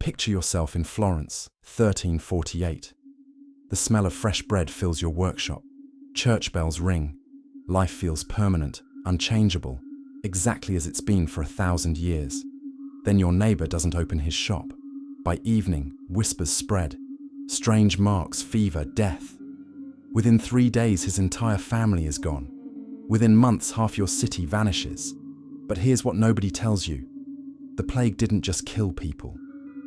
Picture yourself in Florence, 1348. The smell of fresh bread fills your workshop. Church bells ring. Life feels permanent, unchangeable, exactly as it's been for 1,000 years. Then your neighbor doesn't open his shop. By evening, whispers spread. Strange marks, fever, death. Within 3 days, his entire family is gone. Within months, half your city vanishes. But here's what nobody tells you. The plague didn't just kill people.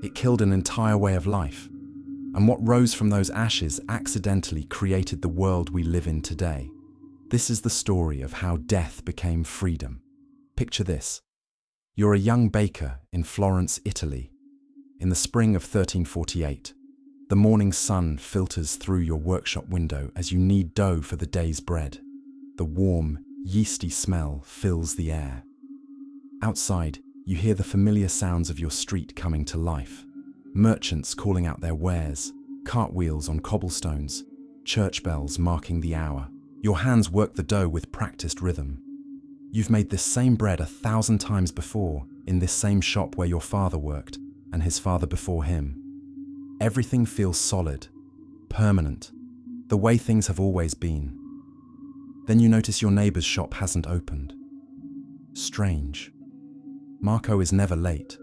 It killed an entire way of life. And what rose from those ashes accidentally created the world we live in today. This is the story of how death became freedom. Picture this. You're a young baker in Florence, Italy. In the spring of 1348, the morning sun filters through your workshop window as you knead dough for the day's bread. The warm, yeasty smell fills the air. Outside, you hear the familiar sounds of your street coming to life. Merchants calling out their wares, cartwheels on cobblestones, church bells marking the hour. Your hands work the dough with practiced rhythm. You've made this same bread 1,000 times before in this same shop where your father worked and his father before him. Everything feels solid, permanent, the way things have always been. Then you notice your neighbor's shop hasn't opened. Strange. Marco is never late.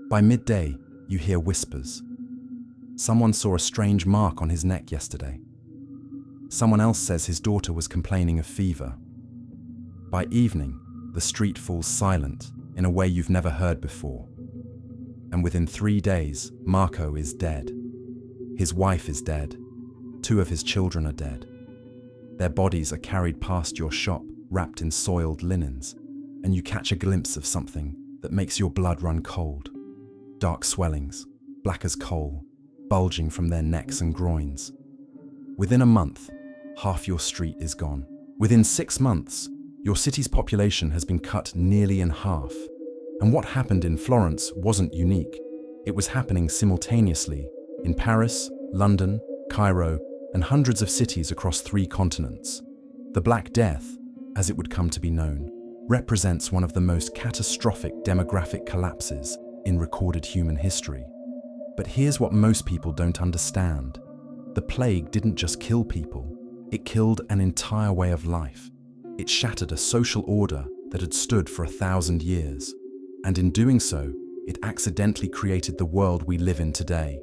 By midday, you hear whispers. Someone saw a strange mark on his neck yesterday. Someone else says his daughter was complaining of fever. By evening, the street falls silent in a way you've never heard before. And within 3 days, Marco is dead. His wife is dead. 2 of his children are dead. Their bodies are carried past your shop, wrapped in soiled linens, and you catch a glimpse of something that makes your blood run cold. Dark swellings, black as coal, bulging from their necks and groins. Within a month, half your street is gone. Within 6 months, your city's population has been cut nearly in half. And what happened in Florence wasn't unique. It was happening simultaneously in Paris, London, Cairo, and hundreds of cities across 3 continents. The Black Death, as it would come to be known, represents one of the most catastrophic demographic collapses in recorded human history. But here's what most people don't understand. The plague didn't just kill people, it killed an entire way of life. It shattered a social order that had stood for 1,000 years. And in doing so, it accidentally created the world we live in today.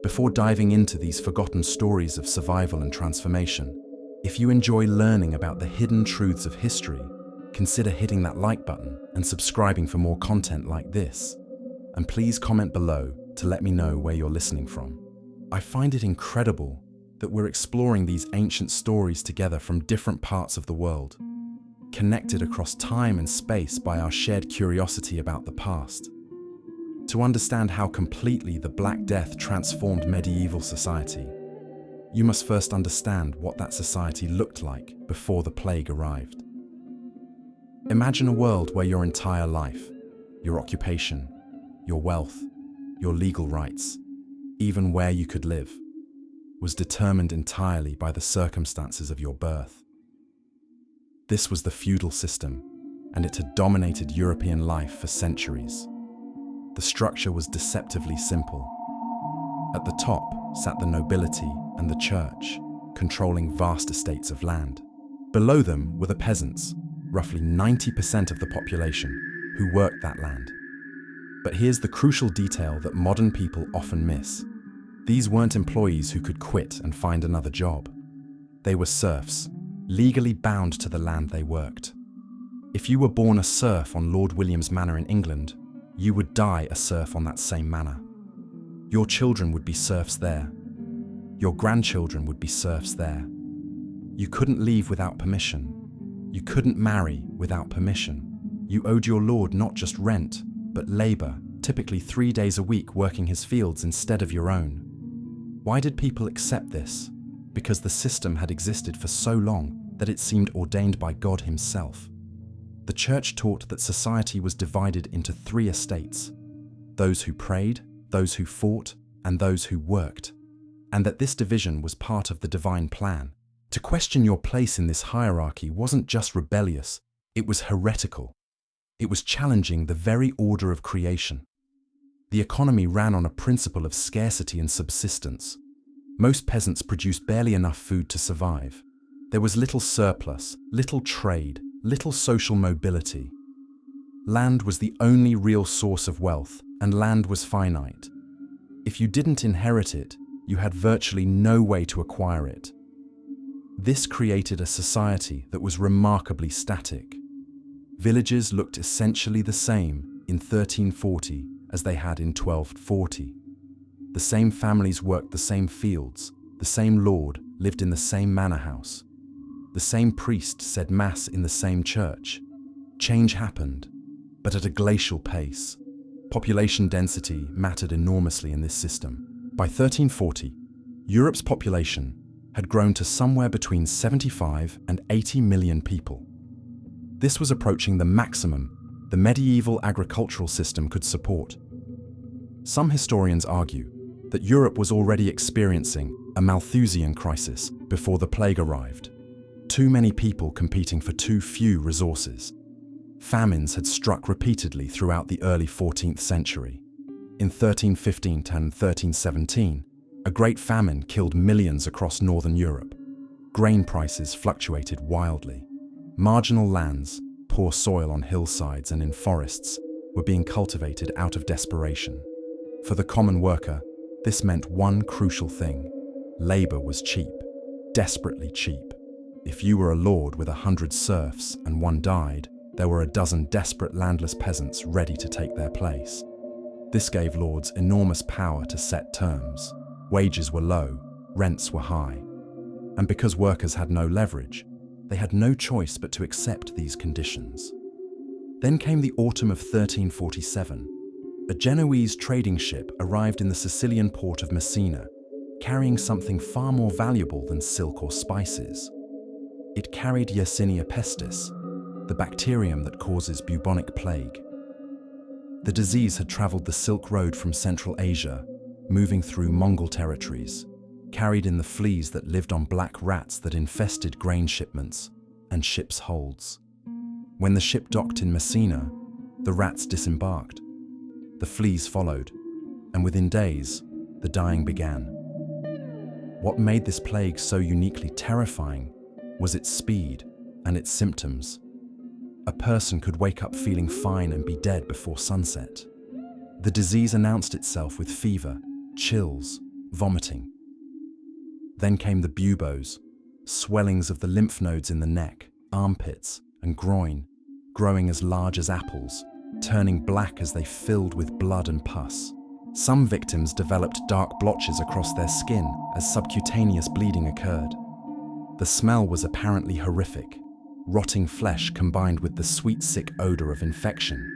Before diving into these forgotten stories of survival and transformation, if you enjoy learning about the hidden truths of history, consider hitting that like button and subscribing for more content like this. And please comment below to let me know where you're listening from. I find it incredible that we're exploring these ancient stories together from different parts of the world, connected across time and space by our shared curiosity about the past. To understand how completely the Black Death transformed medieval society, you must first understand what that society looked like before the plague arrived. Imagine a world where your entire life, your occupation, your wealth, your legal rights, even where you could live, was determined entirely by the circumstances of your birth. This was the feudal system, and it had dominated European life for centuries. The structure was deceptively simple. At the top sat the nobility and the church, controlling vast estates of land. Below them were the peasants, roughly 90% of the population, who worked that land. But here's the crucial detail that modern people often miss. These weren't employees who could quit and find another job. They were serfs, legally bound to the land they worked. If you were born a serf on Lord William's manor in England, you would die a serf on that same manor. Your children would be serfs there. Your grandchildren would be serfs there. You couldn't leave without permission. You couldn't marry without permission. You owed your lord not just rent, but labor, typically 3 days a week working his fields instead of your own. Why did people accept this? Because the system had existed for so long that it seemed ordained by God himself. The church taught that society was divided into 3 estates: those who prayed, those who fought, and those who worked, and that this division was part of the divine plan. To question your place in this hierarchy wasn't just rebellious, it was heretical. It was challenging the very order of creation. The economy ran on a principle of scarcity and subsistence. Most peasants produced barely enough food to survive. There was little surplus, little trade, little social mobility. Land was the only real source of wealth, and land was finite. If you didn't inherit it, you had virtually no way to acquire it. This created a society that was remarkably static. Villages looked essentially the same in 1340 as they had in 1240. The same families worked the same fields, the same lord lived in the same manor house. The same priest said mass in the same church. Change happened, but at a glacial pace. Population density mattered enormously in this system. By 1340, Europe's population had grown to somewhere between 75 and 80 million people. This was approaching the maximum the medieval agricultural system could support. Some historians argue that Europe was already experiencing a Malthusian crisis before the plague arrived. Too many people competing for too few resources. Famines had struck repeatedly throughout the early 14th century. In 1315 and 1317, a great famine killed millions across northern Europe. Grain prices fluctuated wildly. Marginal lands, poor soil on hillsides and in forests, were being cultivated out of desperation. For the common worker, this meant one crucial thing: labor was cheap, desperately cheap. If you were a lord with 100 serfs and one died, there were a dozen desperate landless peasants ready to take their place. This gave lords enormous power to set terms. Wages were low, rents were high. And because workers had no leverage, they had no choice but to accept these conditions. Then came the autumn of 1347. A Genoese trading ship arrived in the Sicilian port of Messina, carrying something far more valuable than silk or spices. It carried Yersinia pestis, the bacterium that causes bubonic plague. The disease had traveled the Silk Road from Central Asia, moving through Mongol territories, carried in the fleas that lived on black rats that infested grain shipments and ships' holds. When the ship docked in Messina, the rats disembarked. The fleas followed, and within days, the dying began. What made this plague so uniquely terrifying was its speed and its symptoms. A person could wake up feeling fine and be dead before sunset. The disease announced itself with fever, chills, vomiting. Then came the buboes, swellings of the lymph nodes in the neck, armpits, and groin, growing as large as apples, turning black as they filled with blood and pus. Some victims developed dark blotches across their skin as subcutaneous bleeding occurred. The smell was apparently horrific, rotting flesh combined with the sweet, sick odor of infection.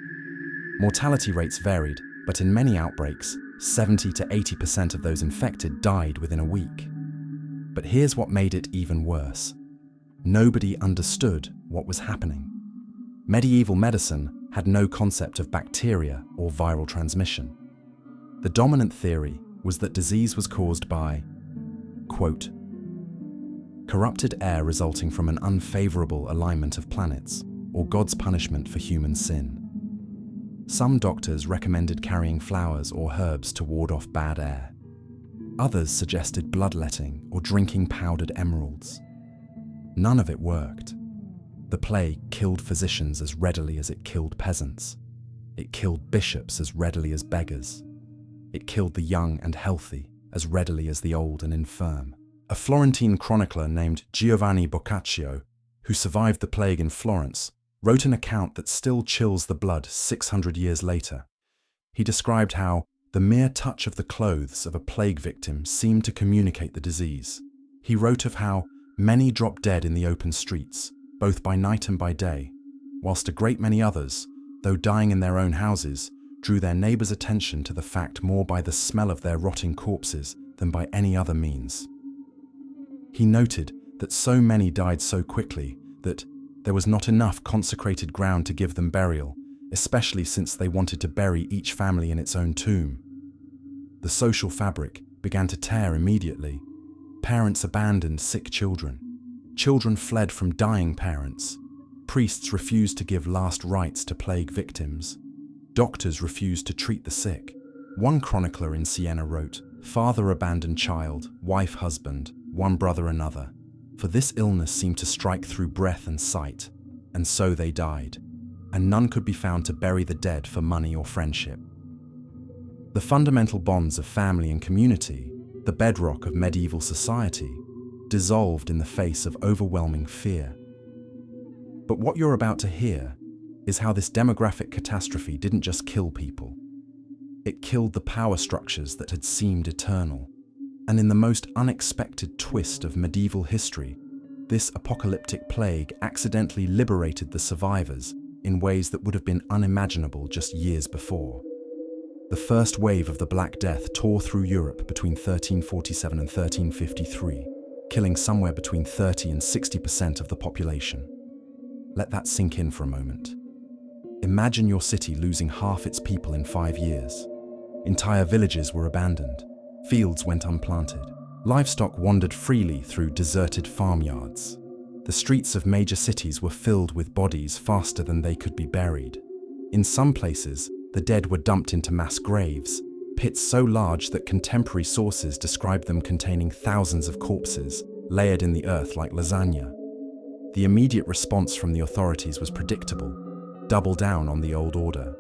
Mortality rates varied, but in many outbreaks, 70 to 80% of those infected died within a week. But here's what made it even worse. Nobody understood what was happening. Medieval medicine had no concept of bacteria or viral transmission. The dominant theory was that disease was caused by, quote, corrupted air resulting from an unfavorable alignment of planets, or God's punishment for human sin. Some doctors recommended carrying flowers or herbs to ward off bad air. Others suggested bloodletting or drinking powdered emeralds. None of it worked. The plague killed physicians as readily as it killed peasants. It killed bishops as readily as beggars. It killed the young and healthy as readily as the old and infirm. A Florentine chronicler named Giovanni Boccaccio, who survived the plague in Florence, wrote an account that still chills the blood 600 years later. He described how the mere touch of the clothes of a plague victim seemed to communicate the disease. He wrote of how many dropped dead in the open streets, both by night and by day, whilst a great many others, though dying in their own houses, drew their neighbours' attention to the fact more by the smell of their rotting corpses than by any other means. He noted that so many died so quickly that there was not enough consecrated ground to give them burial, especially since they wanted to bury each family in its own tomb. The social fabric began to tear immediately. Parents abandoned sick children. Children fled from dying parents. Priests refused to give last rites to plague victims. Doctors refused to treat the sick. One chronicler in Siena wrote, "Father abandoned child, wife husband, one brother another. For this illness seemed to strike through breath and sight, and so they died, and none could be found to bury the dead for money or friendship." The fundamental bonds of family and community, the bedrock of medieval society, dissolved in the face of overwhelming fear. But what you're about to hear is how this demographic catastrophe didn't just kill people. It killed the power structures that had seemed eternal. And in the most unexpected twist of medieval history, this apocalyptic plague accidentally liberated the survivors in ways that would have been unimaginable just years before. The first wave of the Black Death tore through Europe between 1347 and 1353, killing somewhere between 30 and 60% of the population. Let that sink in for a moment. Imagine your city losing half its people in 5 years. Entire villages were abandoned. Fields went unplanted. Livestock wandered freely through deserted farmyards. The streets of major cities were filled with bodies faster than they could be buried. In some places, the dead were dumped into mass graves, pits so large that contemporary sources described them containing thousands of corpses, layered in the earth like lasagna. The immediate response from the authorities was predictable: double down on the old order.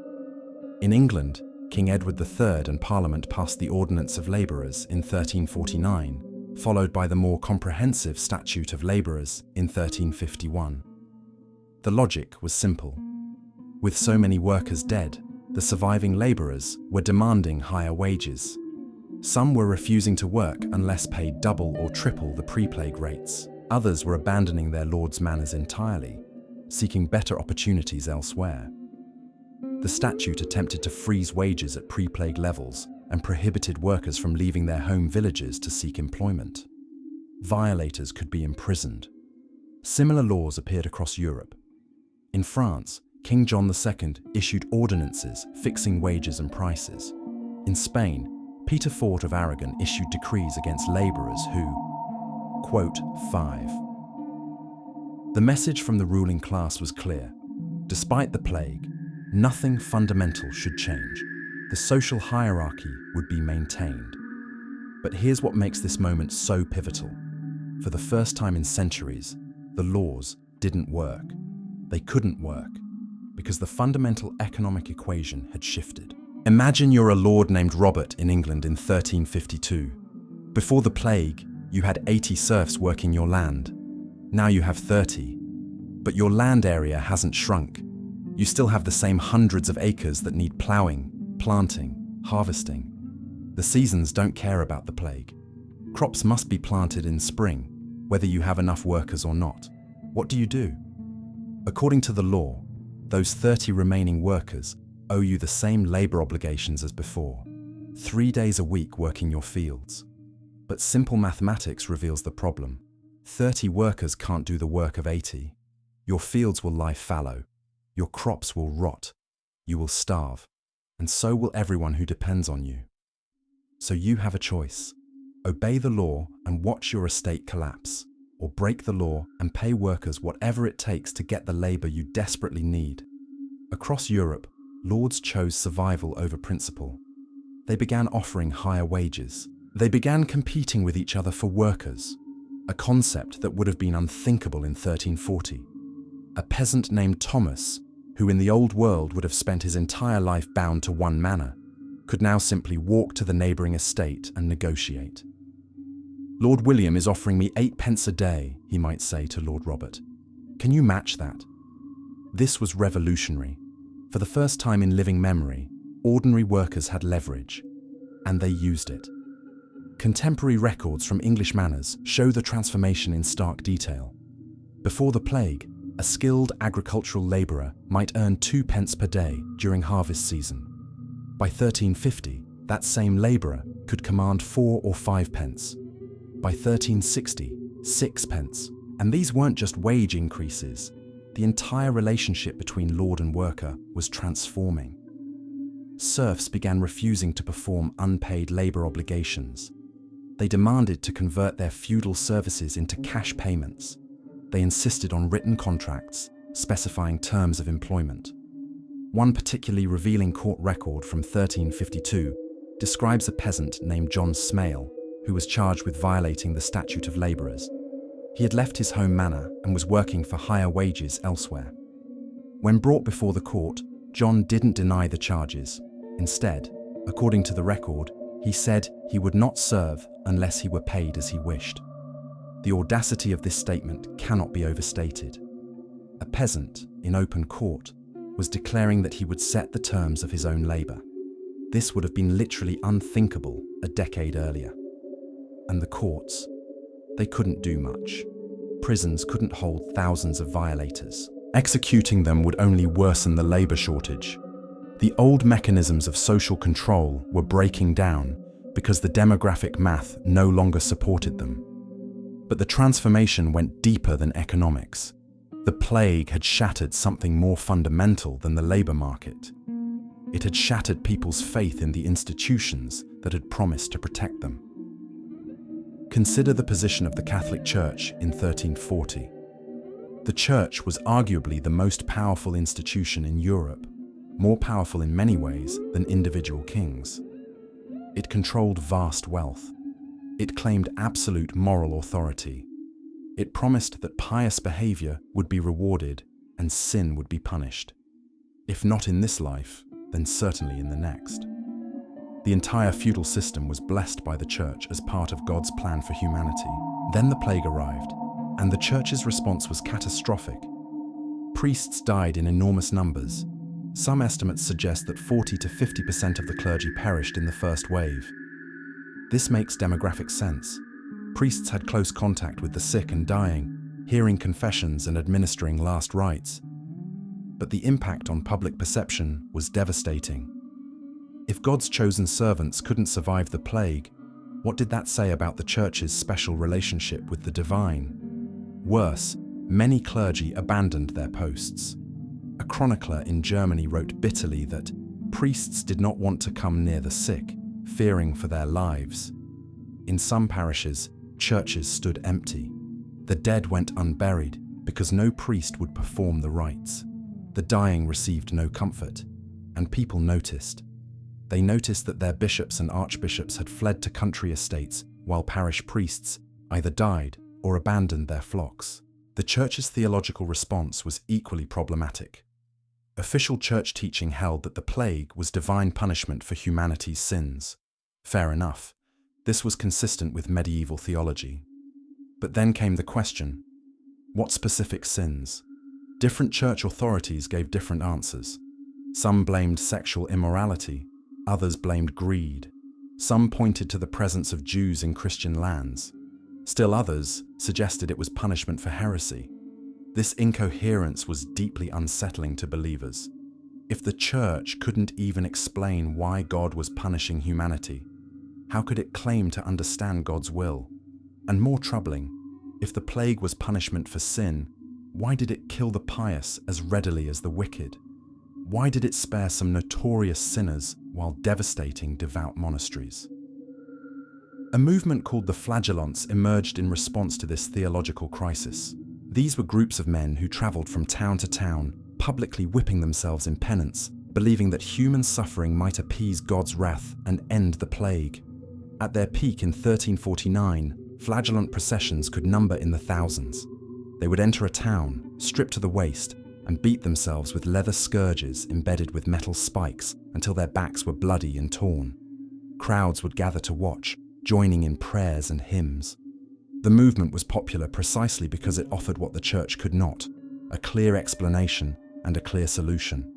In England, King Edward III and Parliament passed the Ordinance of Labourers in 1349, followed by the more comprehensive Statute of Labourers in 1351. The logic was simple. With so many workers dead, the surviving labourers were demanding higher wages. Some were refusing to work unless paid double or triple the pre-plague rates. Others were abandoning their lord's manors entirely, seeking better opportunities elsewhere. The statute attempted to freeze wages at pre-plague levels and prohibited workers from leaving their home villages to seek employment. Violators could be imprisoned. Similar laws appeared across Europe. In France, King John II issued ordinances fixing wages and prices. In Spain, Peter IV of Aragon issued decrees against labourers who, quote, 5. The message from the ruling class was clear. Despite the plague, nothing fundamental should change. The social hierarchy would be maintained. But here's what makes this moment so pivotal. For the first time in centuries, the laws didn't work. They couldn't work, because the fundamental economic equation had shifted. Imagine you're a lord named Robert in England in 1352. Before the plague, you had 80 serfs working your land. Now you have 30. But your land area hasn't shrunk. You still have the same hundreds of acres that need ploughing, planting, harvesting. The seasons don't care about the plague. Crops must be planted in spring, whether you have enough workers or not. What do? According to the law, those 30 remaining workers owe you the same labor obligations as before, 3 days a week working your fields. But simple mathematics reveals the problem. 30 workers can't do the work of 80. Your fields will lie fallow. Your crops will rot, you will starve, and so will everyone who depends on you. So you have a choice. Obey the law and watch your estate collapse, or break the law and pay workers whatever it takes to get the labor you desperately need. Across Europe, lords chose survival over principle. They began offering higher wages. They began competing with each other for workers, a concept that would have been unthinkable in 1340. A peasant named Thomas, who in the old world would have spent his entire life bound to one manor, could now simply walk to the neighbouring estate and negotiate. Lord William is offering me 8 pence a day, he might say to Lord Robert. Can you match that? This was revolutionary. For the first time in living memory, ordinary workers had leverage, and they used it. Contemporary records from English manors show the transformation in stark detail. Before the plague, a skilled agricultural labourer might earn 2 pence per day during harvest season. By 1350, that same labourer could command 4 or 5 pence. By 1360, 6 pence. And these weren't just wage increases. The entire relationship between lord and worker was transforming. Serfs began refusing to perform unpaid labour obligations. They demanded to convert their feudal services into cash payments. They insisted on written contracts specifying terms of employment. One particularly revealing court record from 1352 describes a peasant named John Smale, who was charged with violating the Statute of Labourers. He had left his home manor and was working for higher wages elsewhere. When brought before the court, John didn't deny the charges. Instead, according to the record, he said he would not serve unless he were paid as he wished. The audacity of this statement cannot be overstated. A peasant, in open court, was declaring that he would set the terms of his own labour. This would have been literally unthinkable a decade earlier. And the courts? They couldn't do much. Prisons couldn't hold thousands of violators. Executing them would only worsen the labour shortage. The old mechanisms of social control were breaking down because the demographic math no longer supported them. But the transformation went deeper than economics. The plague had shattered something more fundamental than the labour market. It had shattered people's faith in the institutions that had promised to protect them. Consider the position of the Catholic Church in 1340. The Church was arguably the most powerful institution in Europe, more powerful in many ways than individual kings. It controlled vast wealth. It claimed absolute moral authority. It promised that pious behavior would be rewarded and sin would be punished. If not in this life, then certainly in the next. The entire feudal system was blessed by the Church as part of God's plan for humanity. Then the plague arrived, and the Church's response was catastrophic. Priests died in enormous numbers. Some estimates suggest that 40 to 50% of the clergy perished in the first wave. This makes demographic sense. Priests had close contact with the sick and dying, hearing confessions and administering last rites. But the impact on public perception was devastating. If God's chosen servants couldn't survive the plague, what did that say about the Church's special relationship with the divine? Worse, many clergy abandoned their posts. A chronicler in Germany wrote bitterly that priests did not want to come near the sick, fearing for their lives. In some parishes, churches stood empty. The dead went unburied because no priest would perform the rites. The dying received no comfort, and people noticed. They noticed that their bishops and archbishops had fled to country estates while parish priests either died or abandoned their flocks. The Church's theological response was equally problematic. Official church teaching held that the plague was divine punishment for humanity's sins. Fair enough. This was consistent with medieval theology. But then came the question, what specific sins? Different church authorities gave different answers. Some blamed sexual immorality, others blamed greed. Some pointed to the presence of Jews in Christian lands. Still others suggested it was punishment for heresy. This incoherence was deeply unsettling to believers. If the Church couldn't even explain why God was punishing humanity, how could it claim to understand God's will? And more troubling, if the plague was punishment for sin, why did it kill the pious as readily as the wicked? Why did it spare some notorious sinners while devastating devout monasteries? A movement called the Flagellants emerged in response to this theological crisis. These were groups of men who traveled from town to town, publicly whipping themselves in penance, believing that human suffering might appease God's wrath and end the plague. At their peak in 1349, flagellant processions could number in the thousands. They would enter a town, stripped to the waist, and beat themselves with leather scourges embedded with metal spikes until their backs were bloody and torn. Crowds would gather to watch, joining in prayers and hymns. The movement was popular precisely because it offered what the Church could not, a clear explanation and a clear solution.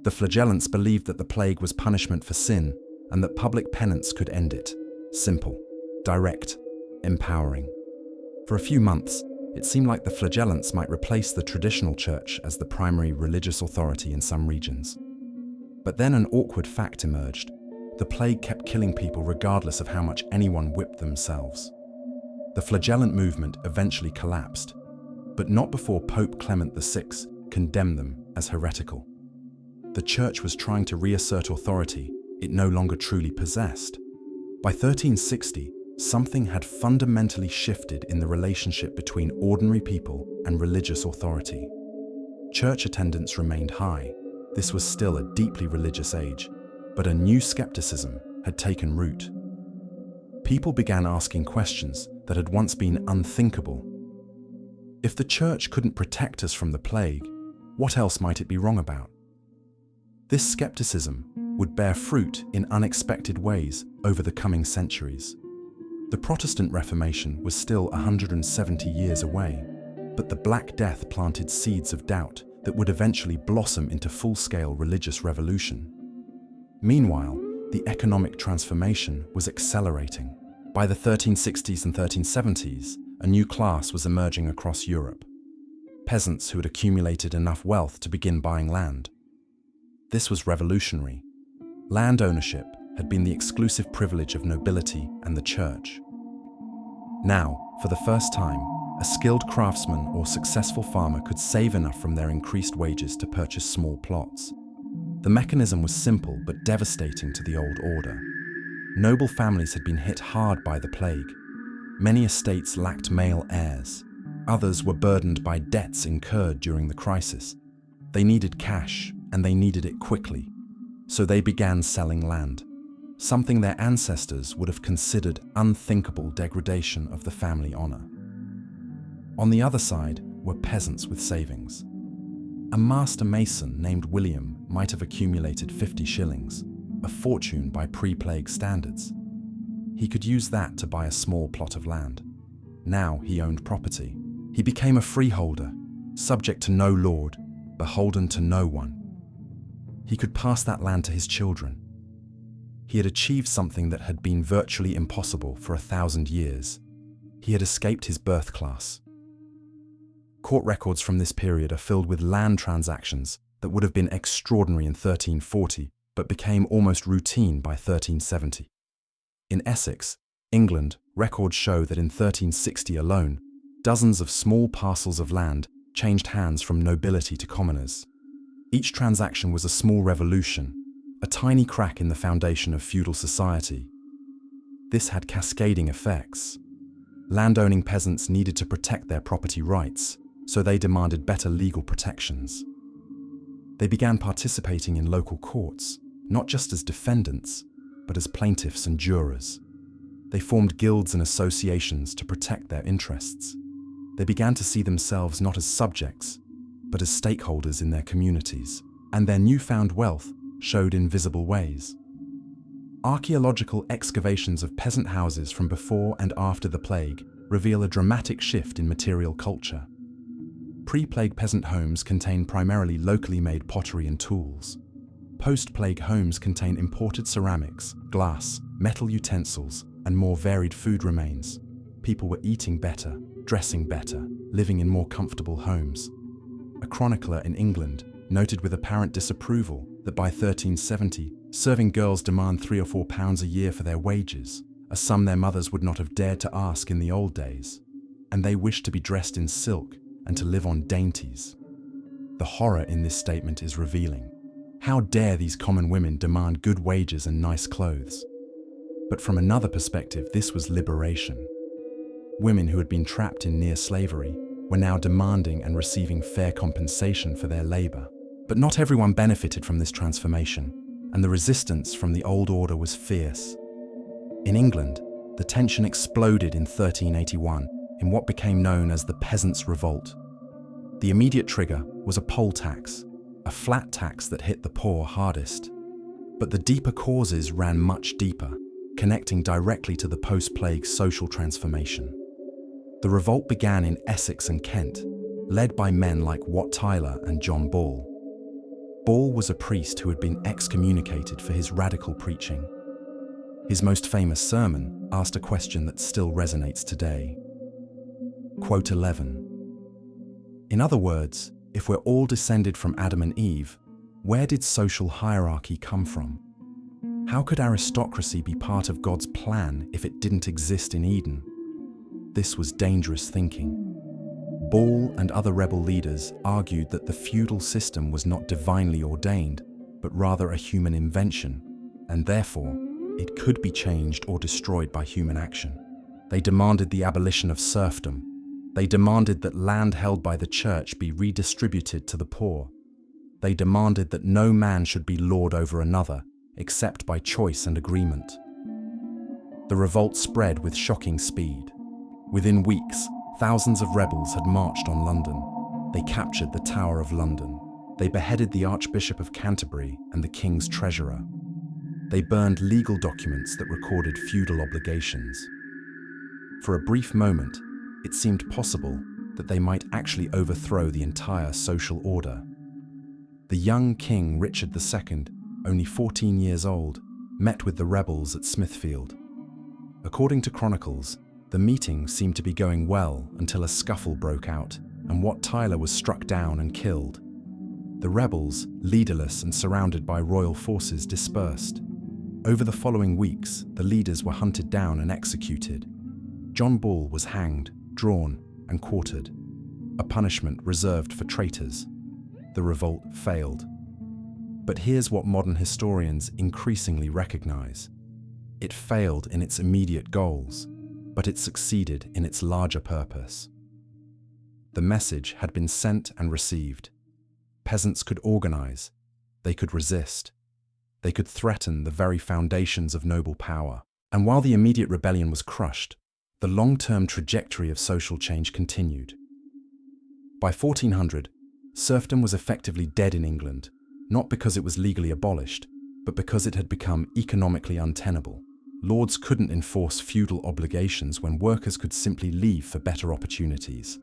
The Flagellants believed that the plague was punishment for sin and that public penance could end it. Simple, direct, empowering. For a few months, it seemed like the Flagellants might replace the traditional church as the primary religious authority in some regions. But then an awkward fact emerged. The plague kept killing people regardless of how much anyone whipped themselves. The flagellant movement eventually collapsed, but not before Pope Clement VI condemned them as heretical. The Church was trying to reassert authority it no longer truly possessed. By 1360, something had fundamentally shifted in the relationship between ordinary people and religious authority. Church attendance remained high. This was still a deeply religious age, but a new skepticism, had taken root. People began asking questions that had once been unthinkable. If the church couldn't protect us from the plague, what else might it be wrong about? This skepticism would bear fruit in unexpected ways over the coming centuries. The Protestant Reformation was still 170 years away, but the Black Death planted seeds of doubt that would eventually blossom into full-scale religious revolution. Meanwhile, the economic transformation was accelerating. By the 1360s and 1370s, a new class was emerging across Europe: peasants who had accumulated enough wealth to begin buying land. This was revolutionary. Land ownership had been the exclusive privilege of nobility and the church. Now, for the first time, a skilled craftsman or successful farmer could save enough from their increased wages to purchase small plots. The mechanism was simple but devastating to the old order. Noble families had been hit hard by the plague. Many estates lacked male heirs. Others were burdened by debts incurred during the crisis. They needed cash, and they needed it quickly. So they began selling land, something their ancestors would have considered unthinkable degradation of the family honor. On the other side were peasants with savings. A master mason named William might have accumulated 50 shillings, a fortune by pre-plague standards. He could use that to buy a small plot of land. Now he owned property. He became a freeholder, subject to no lord, beholden to no one. He could pass that land to his children. He had achieved something that had been virtually impossible for 1,000 years. He had escaped his birth class. Court records from this period are filled with land transactions that would have been extraordinary in 1340, but became almost routine by 1370. In Essex, England, records show that in 1360 alone, dozens of small parcels of land changed hands from nobility to commoners. Each transaction was a small revolution, a tiny crack in the foundation of feudal society. This had cascading effects. Landowning peasants needed to protect their property rights, so they demanded better legal protections. They began participating in local courts, not just as defendants, but as plaintiffs and jurors. They formed guilds and associations to protect their interests. They began to see themselves not as subjects, but as stakeholders in their communities, and their newfound wealth showed in visible ways. Archaeological excavations of peasant houses from before and after the plague reveal a dramatic shift in material culture. Pre-plague peasant homes contain primarily locally made pottery and tools. Post-plague homes contain imported ceramics, glass, metal utensils, and more varied food remains. People were eating better, dressing better, living in more comfortable homes. A chronicler in England noted with apparent disapproval that by 1370, serving girls demand £3 or £4 a year for their wages, a sum their mothers would not have dared to ask in the old days, and they wished to be dressed in silk and to live on dainties. The horror in this statement is revealing. How dare these common women demand good wages and nice clothes? But from another perspective, this was liberation. Women who had been trapped in near slavery were now demanding and receiving fair compensation for their labor. But not everyone benefited from this transformation, and the resistance from the old order was fierce. In England, the tension exploded in 1381 in what became known as the Peasants' Revolt. The immediate trigger was a poll tax, a flat tax that hit the poor hardest. But the deeper causes ran much deeper, connecting directly to the post-plague social transformation. The revolt began in Essex and Kent, led by men like Wat Tyler and John Ball. Ball was a priest who had been excommunicated for his radical preaching. His most famous sermon asked a question that still resonates today. Quote 11. In other words, if we're all descended from Adam and Eve, where did social hierarchy come from? How could aristocracy be part of God's plan if it didn't exist in Eden? This was dangerous thinking. Ball and other rebel leaders argued that the feudal system was not divinely ordained, but rather a human invention, and therefore, it could be changed or destroyed by human action. They demanded the abolition of serfdom. They demanded that land held by the church be redistributed to the poor. They demanded that no man should be lord over another, except by choice and agreement. The revolt spread with shocking speed. Within weeks, thousands of rebels had marched on London. They captured the Tower of London. They beheaded the Archbishop of Canterbury and the King's treasurer. They burned legal documents that recorded feudal obligations. For a brief moment, it seemed possible that they might actually overthrow the entire social order. The young King Richard II, only 14 years old, met with the rebels at Smithfield. According to chronicles, the meeting seemed to be going well until a scuffle broke out, and Wat Tyler was struck down and killed. The rebels, leaderless and surrounded by royal forces, dispersed. Over the following weeks, the leaders were hunted down and executed. John Bull was hanged, drawn, and quartered, a punishment reserved for traitors. The revolt failed. But here's what modern historians increasingly recognize. It failed in its immediate goals, but it succeeded in its larger purpose. The message had been sent and received. Peasants could organize. They could resist. They could threaten the very foundations of noble power. And while the immediate rebellion was crushed, the long-term trajectory of social change continued. By 1400, serfdom was effectively dead in England, not because it was legally abolished, but because it had become economically untenable. Lords couldn't enforce feudal obligations when workers could simply leave for better opportunities.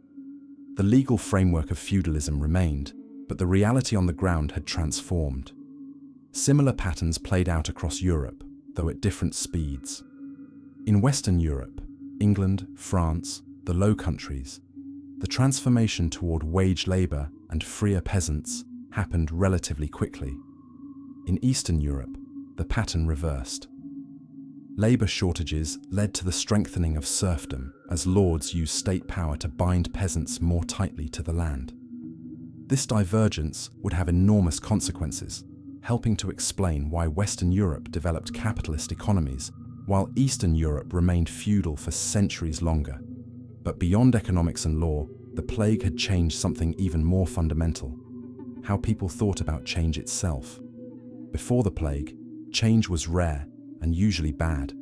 The legal framework of feudalism remained, but the reality on the ground had transformed. Similar patterns played out across Europe, though at different speeds. In Western Europe, England, France, the Low Countries, the transformation toward wage labor and freer peasants happened relatively quickly. In Eastern Europe, the pattern reversed. Labor shortages led to the strengthening of serfdom as lords used state power to bind peasants more tightly to the land. This divergence would have enormous consequences, helping to explain why Western Europe developed capitalist economies while Eastern Europe remained feudal for centuries longer. But beyond economics and law, the plague had changed something even more fundamental: how people thought about change itself. Before the plague, change was rare and usually bad.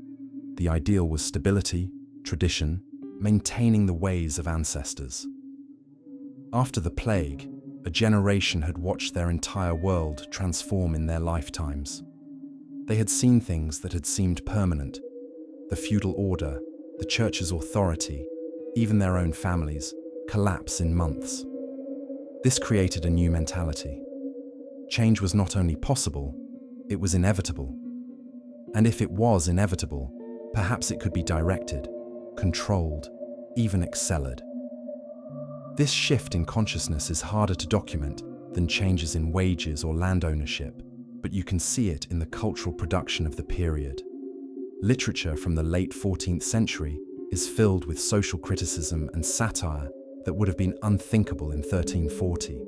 The ideal was stability, tradition, maintaining the ways of ancestors. After the plague, a generation had watched their entire world transform in their lifetimes. They had seen things that had seemed permanent: the feudal order, the church's authority, even their own families, collapse in months. This created a new mentality. Change was not only possible, it was inevitable. And if it was inevitable, perhaps it could be directed, controlled, even accelerated. This shift in consciousness is harder to document than changes in wages or land ownership, but you can see it in the cultural production of the period. Literature from the late 14th century is filled with social criticism and satire that would have been unthinkable in 1340.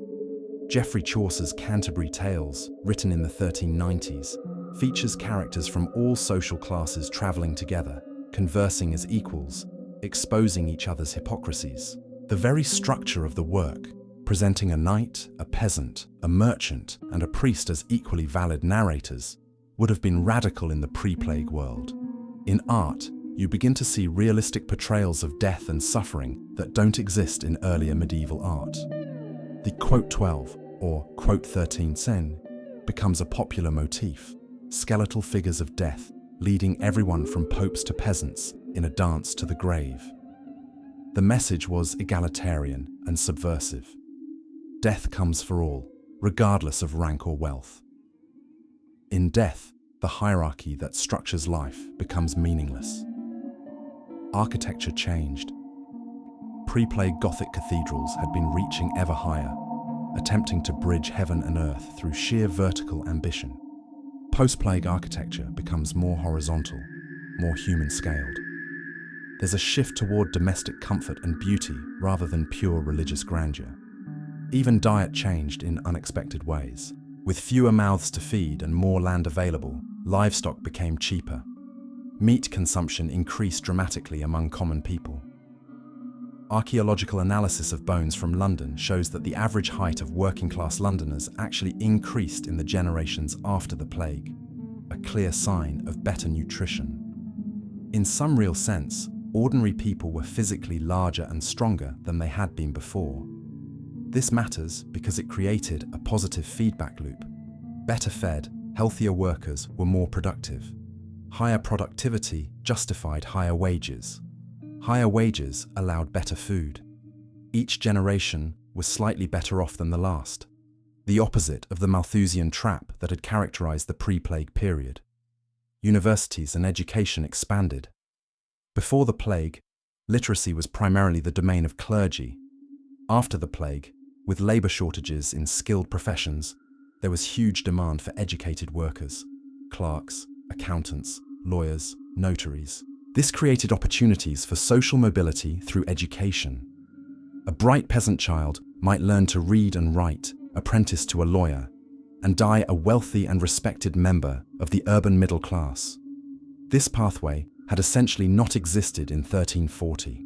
Geoffrey Chaucer's Canterbury Tales, written in the 1390s, features characters from all social classes traveling together, conversing as equals, exposing each other's hypocrisies. The very structure of the work, presenting a knight, a peasant, a merchant, and a priest as equally valid narrators, would have been radical in the pre-plague world. In art, you begin to see realistic portrayals of death and suffering that don't exist in earlier medieval art. The quote 12 or quote 13 scene becomes a popular motif: skeletal figures of death leading everyone from popes to peasants in a dance to the grave. The message was egalitarian and subversive. Death comes for all, regardless of rank or wealth. In death, the hierarchy that structures life becomes meaningless. Architecture changed. Pre-plague Gothic cathedrals had been reaching ever higher, attempting to bridge heaven and earth through sheer vertical ambition. Post-plague architecture becomes more horizontal, more human-scaled. There's a shift toward domestic comfort and beauty rather than pure religious grandeur. Even diet changed in unexpected ways. With fewer mouths to feed and more land available, livestock became cheaper. Meat consumption increased dramatically among common people. Archaeological analysis of bones from London shows that the average height of working-class Londoners actually increased in the generations after the plague. a clear sign of better nutrition. In some real sense, ordinary people were physically larger and stronger than they had been before. This matters because it created a positive feedback loop. Better fed, healthier workers were more productive. Higher productivity justified higher wages. Higher wages allowed better food. Each generation was slightly better off than the last, the opposite of the Malthusian trap that had characterized the pre-plague period. Universities and education expanded. Before the plague, literacy was primarily the domain of clergy. After the plague, with labor shortages in skilled professions, there was huge demand for educated workers, clerks, accountants, lawyers, notaries. This created opportunities for social mobility through education. A bright peasant child might learn to read and write, apprentice to a lawyer, and die a wealthy and respected member of the urban middle class. This pathway had essentially not existed in 1340.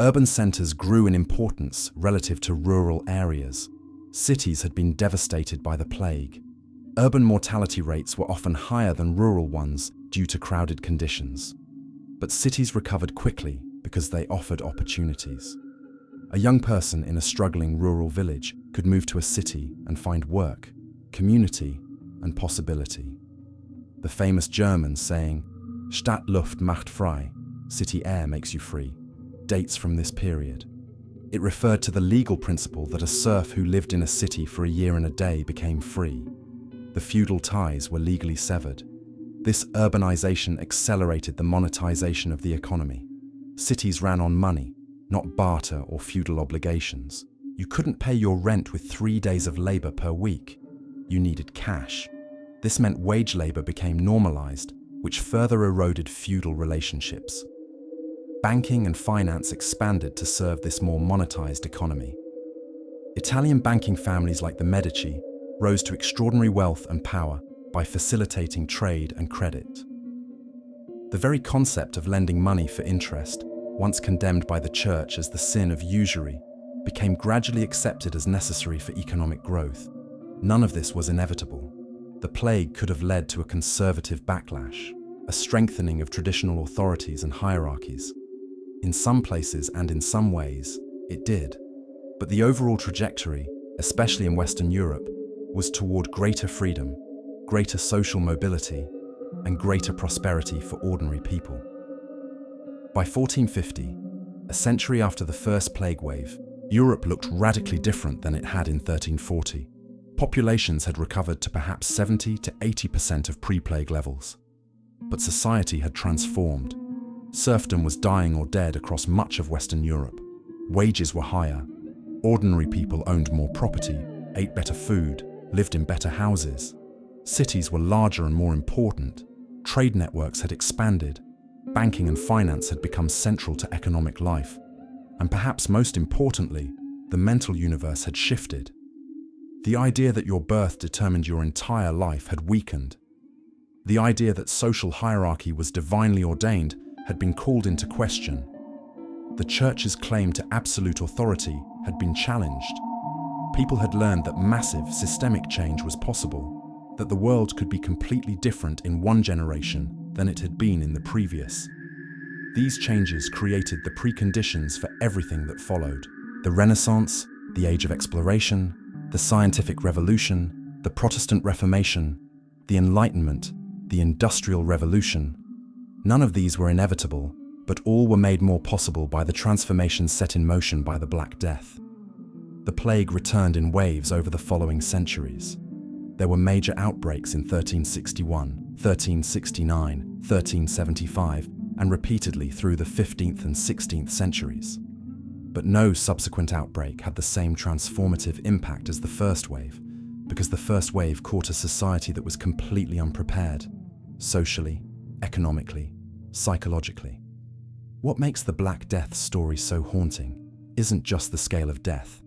Urban centers grew in importance relative to rural areas. Cities had been devastated by the plague. Urban mortality rates were often higher than rural ones due to crowded conditions. But cities recovered quickly because they offered opportunities. A young person in a struggling rural village could move to a city and find work, community, and possibility. The famous German saying, "Stadtluft macht frei," city air makes you free, dates from this period. It referred to the legal principle that a serf who lived in a city for a year and a day became free. The feudal ties were legally severed. This urbanization accelerated the monetization of the economy. Cities ran on money, not barter or feudal obligations. You couldn't pay your rent with 3 days of labor per week. You needed cash. This meant wage labor became normalized, which further eroded feudal relationships. Banking and finance expanded to serve this more monetized economy. Italian banking families like the Medici rose to extraordinary wealth and power by facilitating trade and credit. The very concept of lending money for interest, once condemned by the church as the sin of usury, became gradually accepted as necessary for economic growth. None of this was inevitable. The plague could have led to a conservative backlash, a strengthening of traditional authorities and hierarchies. In some places and in some ways, it did. But the overall trajectory, especially in Western Europe, was toward greater freedom, greater social mobility, and greater prosperity for ordinary people. By 1450, a century after the first plague wave, Europe looked radically different than it had in 1340. Populations had recovered to perhaps 70 to 80% of pre-plague levels. But society had transformed. Serfdom was dying or dead across much of Western Europe. Wages were higher. Ordinary people owned more property, ate better food, lived in better houses. Cities were larger and more important. Trade networks had expanded. Banking and finance had become central to economic life. And perhaps most importantly, the mental universe had shifted. The idea that your birth determined your entire life had weakened. The idea that social hierarchy was divinely ordained had been called into question. The church's claim to absolute authority had been challenged. People had learned that massive systemic change was possible, that the world could be completely different in one generation than it had been in the previous. These changes created the preconditions for everything that followed: the Renaissance, the Age of Exploration, the Scientific Revolution, the Protestant Reformation, the Enlightenment, the Industrial Revolution. None of these were inevitable, but all were made more possible by the transformations set in motion by the Black Death. The plague returned in waves over the following centuries. There were major outbreaks in 1361, 1369, 1375, and repeatedly through the 15th and 16th centuries. But no subsequent outbreak had the same transformative impact as the first wave, because the first wave caught a society that was completely unprepared, socially, economically, psychologically. What makes the Black Death story so haunting isn't just the scale of death,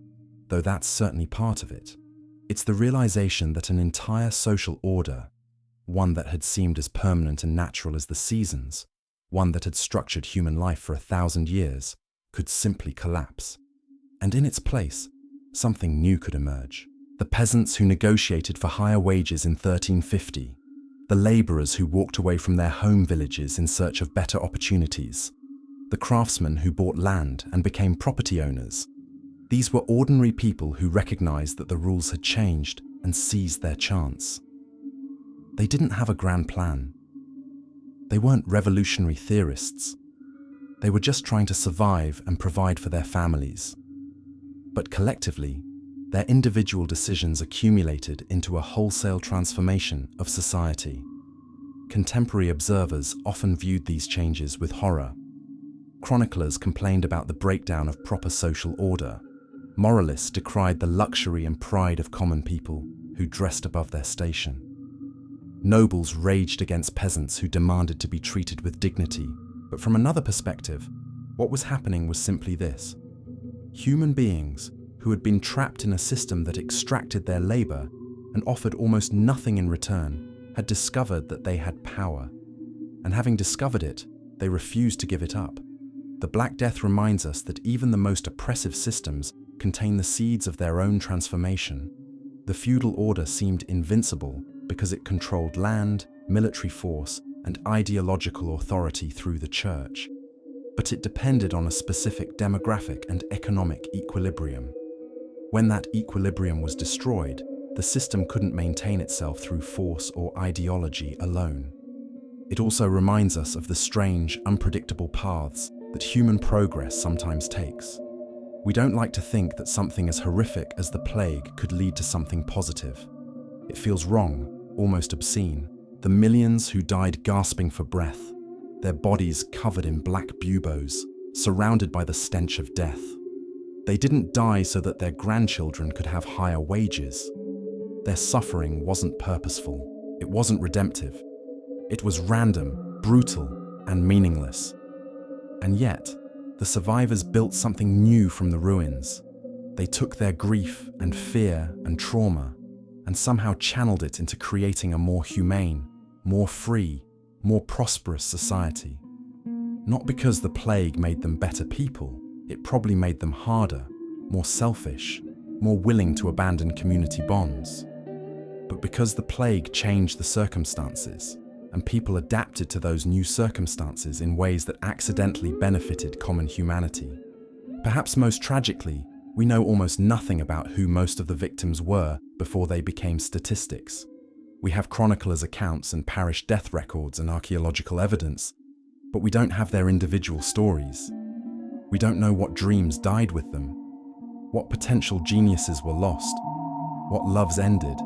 though that's certainly part of it. It's the realization that an entire social order, one that had seemed as permanent and natural as the seasons, one that had structured human life for 1,000 years, could simply collapse. And in its place, something new could emerge. The peasants who negotiated for higher wages in 1350, the laborers who walked away from their home villages in search of better opportunities, the craftsmen who bought land and became property owners. These were ordinary people who recognized that the rules had changed and seized their chance. They didn't have a grand plan. They weren't revolutionary theorists. They were just trying to survive and provide for their families. But collectively, their individual decisions accumulated into a wholesale transformation of society. Contemporary observers often viewed these changes with horror. Chroniclers complained about the breakdown of proper social order. Moralists decried the luxury and pride of common people who dressed above their station. Nobles raged against peasants who demanded to be treated with dignity. But from another perspective, what was happening was simply this. Human beings who had been trapped in a system that extracted their labor and offered almost nothing in return had discovered that they had power. And having discovered it, they refused to give it up. The Black Death reminds us that even the most oppressive systems contain the seeds of their own transformation. The feudal order seemed invincible because it controlled land, military force, and ideological authority through the church. But it depended on a specific demographic and economic equilibrium. When that equilibrium was destroyed, the system couldn't maintain itself through force or ideology alone. It also reminds us of the strange, unpredictable paths that human progress sometimes takes. We don't like to think that something as horrific as the plague could lead to something positive. It feels wrong, almost obscene. The millions who died gasping for breath, their bodies covered in black buboes, surrounded by the stench of death. They didn't die so that their grandchildren could have higher wages. Their suffering wasn't purposeful. It wasn't redemptive. It was random, brutal, and meaningless. And yet, the survivors built something new from the ruins. They took their grief and fear and trauma and somehow channeled it into creating a more humane, more free, more prosperous society. Not because the plague made them better people, it probably made them harder, more selfish, more willing to abandon community bonds. But because the plague changed the circumstances, and people adapted to those new circumstances in ways that accidentally benefited common humanity. Perhaps most tragically, we know almost nothing about who most of the victims were before they became statistics. We have chroniclers' accounts and parish death records and archaeological evidence, but we don't have their individual stories. We don't know what dreams died with them, what potential geniuses were lost, what loves ended,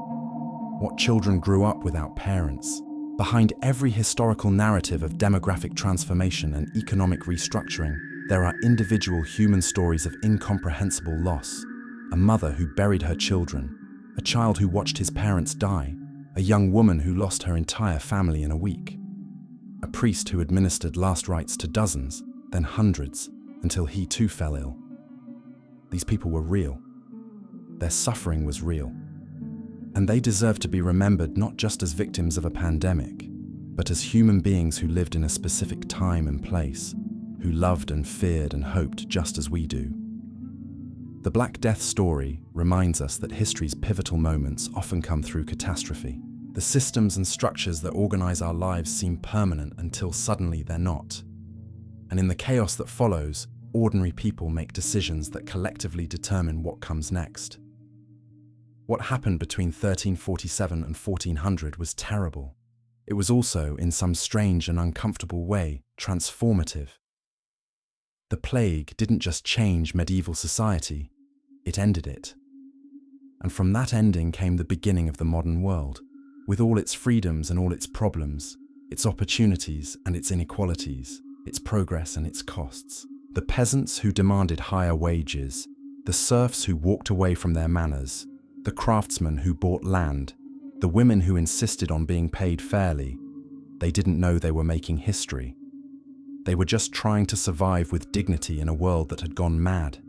what children grew up without parents. Behind every historical narrative of demographic transformation and economic restructuring, there are individual human stories of incomprehensible loss. A mother who buried her children, a child who watched his parents die, a young woman who lost her entire family in a week, a priest who administered last rites to dozens, then hundreds, until he too fell ill. These people were real. Their suffering was real. And they deserve to be remembered not just as victims of a pandemic, but as human beings who lived in a specific time and place, who loved and feared and hoped just as we do. The Black Death story reminds us that history's pivotal moments often come through catastrophe. The systems and structures that organize our lives seem permanent until suddenly they're not. And in the chaos that follows, ordinary people make decisions that collectively determine what comes next. What happened between 1347 and 1400 was terrible. It was also, in some strange and uncomfortable way, transformative. The plague didn't just change medieval society, it ended it. And from that ending came the beginning of the modern world, with all its freedoms and all its problems, its opportunities and its inequalities, its progress and its costs. The peasants who demanded higher wages, the serfs who walked away from their manors, the craftsmen who bought land, the women who insisted on being paid fairly, they didn't know they were making history. They were just trying to survive with dignity in a world that had gone mad.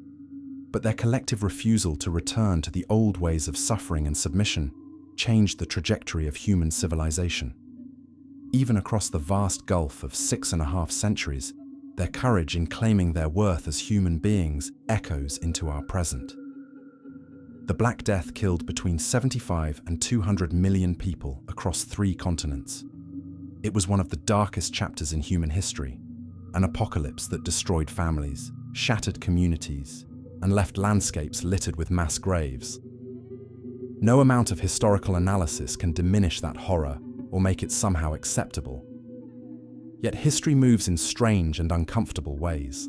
But their collective refusal to return to the old ways of suffering and submission changed the trajectory of human civilization. Even across the vast gulf of 6.5 centuries, their courage in claiming their worth as human beings echoes into our present. The Black Death killed between 75 and 200 million people across 3 continents. It was one of the darkest chapters in human history, an apocalypse that destroyed families, shattered communities, and left landscapes littered with mass graves. No amount of historical analysis can diminish that horror or make it somehow acceptable. Yet history moves in strange and uncomfortable ways.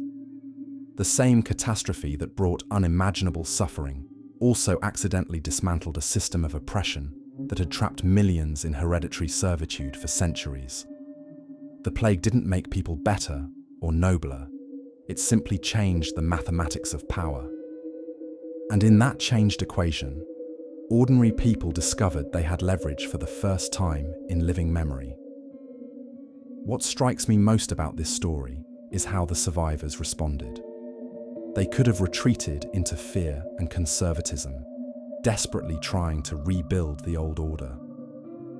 The same catastrophe that brought unimaginable suffering also accidentally dismantled a system of oppression that had trapped millions in hereditary servitude for centuries. The plague didn't make people better or nobler. It simply changed the mathematics of power. And in that changed equation, ordinary people discovered they had leverage for the first time in living memory. What strikes me most about this story is how the survivors responded. They could have retreated into fear and conservatism, desperately trying to rebuild the old order.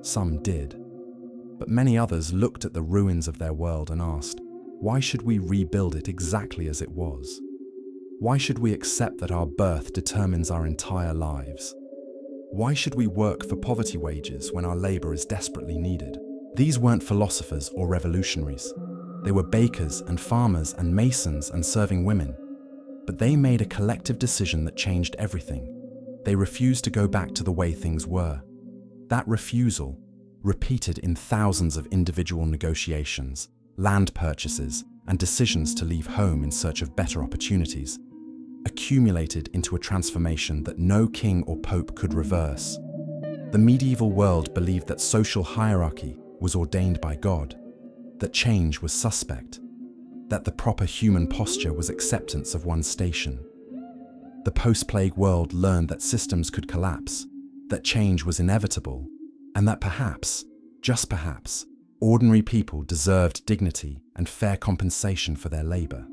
Some did, but many others looked at the ruins of their world and asked, why should we rebuild it exactly as it was? Why should we accept that our birth determines our entire lives? Why should we work for poverty wages when our labor is desperately needed? These weren't philosophers or revolutionaries. They were bakers and farmers and masons and serving women. But they made a collective decision that changed everything. They refused to go back to the way things were. That refusal, repeated in thousands of individual negotiations, land purchases, and decisions to leave home in search of better opportunities, accumulated into a transformation that no king or pope could reverse. The medieval world believed that social hierarchy was ordained by God, that change was suspect, that the proper human posture was acceptance of one's station. The post-plague world learned that systems could collapse, that change was inevitable, and that perhaps, just perhaps, ordinary people deserved dignity and fair compensation for their labor.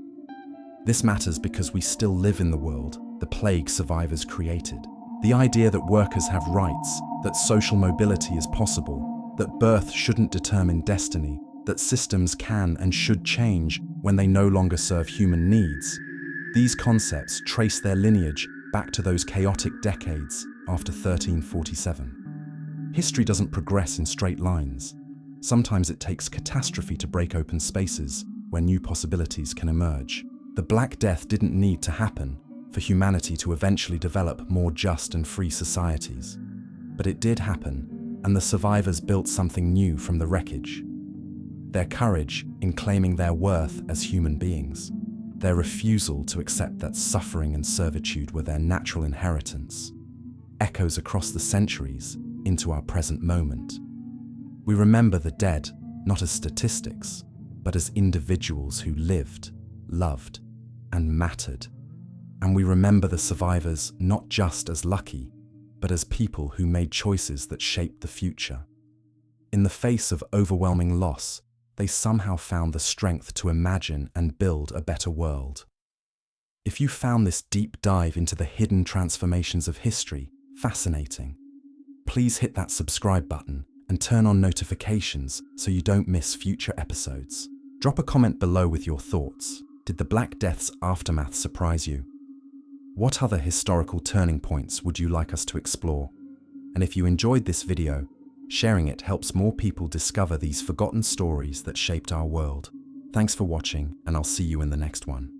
This matters because we still live in the world the plague survivors created. The idea that workers have rights, that social mobility is possible, that birth shouldn't determine destiny, that systems can and should change when they no longer serve human needs. These concepts trace their lineage back to those chaotic decades after 1347. History doesn't progress in straight lines. Sometimes it takes catastrophe to break open spaces where new possibilities can emerge. The Black Death didn't need to happen for humanity to eventually develop more just and free societies. But it did happen, and the survivors built something new from the wreckage. Their courage in claiming their worth as human beings, their refusal to accept that suffering and servitude were their natural inheritance, echoes across the centuries into our present moment. We remember the dead not as statistics, but as individuals who lived, loved, and mattered. And we remember the survivors not just as lucky, but as people who made choices that shaped the future. In the face of overwhelming loss, they somehow found the strength to imagine and build a better world. If you found this deep dive into the hidden transformations of history fascinating, please hit that subscribe button and turn on notifications so you don't miss future episodes. Drop a comment below with your thoughts. Did the Black Death's aftermath surprise you? What other historical turning points would you like us to explore? And if you enjoyed this video, sharing it helps more people discover these forgotten stories that shaped our world. Thanks for watching, and I'll see you in the next one.